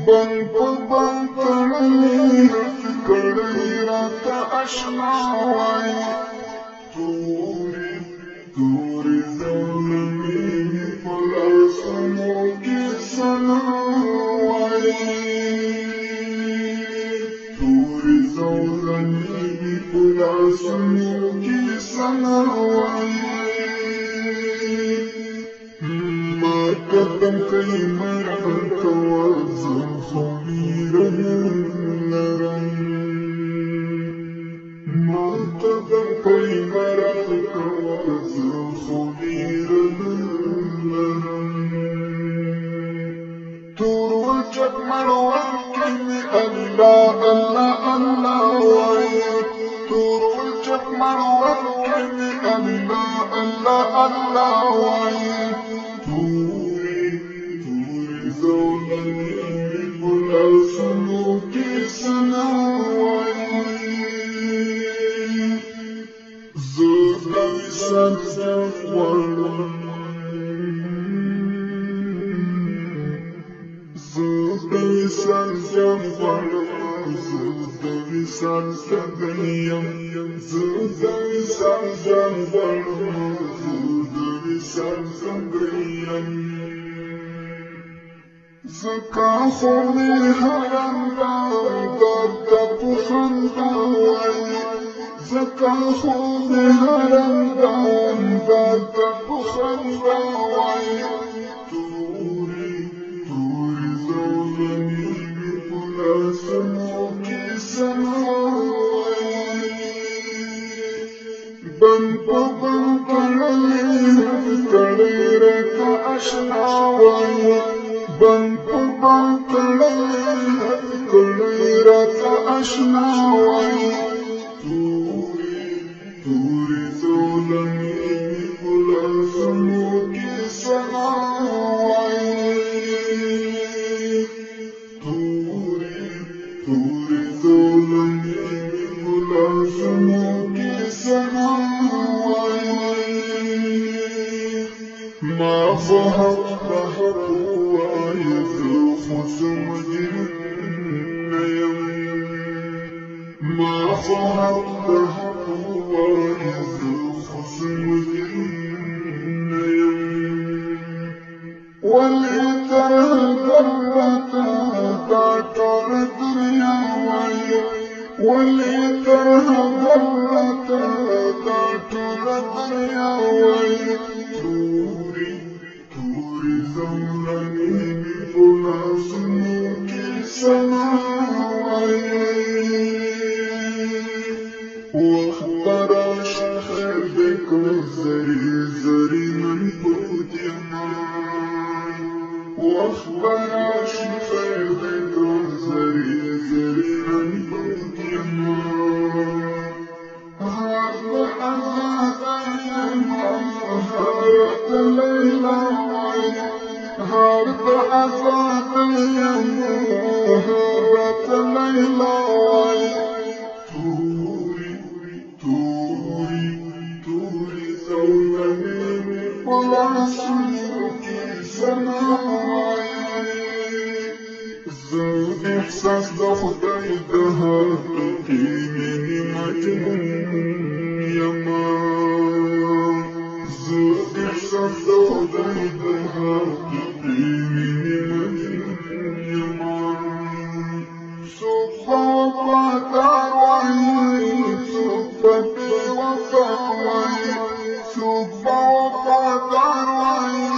بند په بند تړلې کړۍ راته اشنا وایي تورې زولنې په لاسونو کې ثنا وایي تورې زولنې په لاسونو کې ثنا وایي ما قدم کوي مرحم کوه زه خو ویره لرم ما قدم کوي مرحم کوه زه خو ویره لرم تور وجب مړوونکی مې الله الله الله وایي تور وجب مړوونکی مې الله الله الله وایي تورې زولنې په لاسونو کې ثنا وایي زه د وصال ځم غواړم زه د وصال ځم غواړم زه د وصال څنګه یم زه د وصال ځم غواړم زه د وصال څنګه یم زکا خو مې حرم درته په خندا وایي زکا خو مې حرم درته په خندا وایي تورې زولنې مې په لاسونو کې ثنا وایي بند په بند تړلې کړۍ راته اشنا وایي بند په بند تړلې کړۍ راته اشنا وایي تورې زولنې په لاسونو کې ثنا وایي تورې زولنې په لاسونو کې ثنا وایي ما خو حق وایي زه خو څه مجرم نه یم ما خو حق وایي زه خو څه مجرم نه یم ولې تر هغه دا ټوله دنیا وایي ولې تر هغه دا ټوله دنیا وایي تورې زولنې مې په لاسونو کې ثنا وایي وخت به راشي خیر دی که زرې نن پروت یمه وخت به راشي خیر دی که زرې نن پروت یمه هر به آزاده یمه هر لیلا هر به آزاده یمه هر لیلا وایي تورې زولنې مې په لاسونو کې ثنا وایي زه احساس د خدای د حقیقي مینې مجنون یمه زه احساس د خدای د حقیقي مینې مجنون یمه څوک به وفادار وایي څوک به بې وفا وایي څوک به وفادار وایي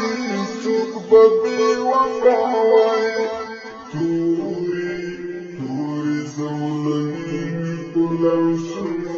څوک به بې وفا وایي تورې زولنې مې په لاسونو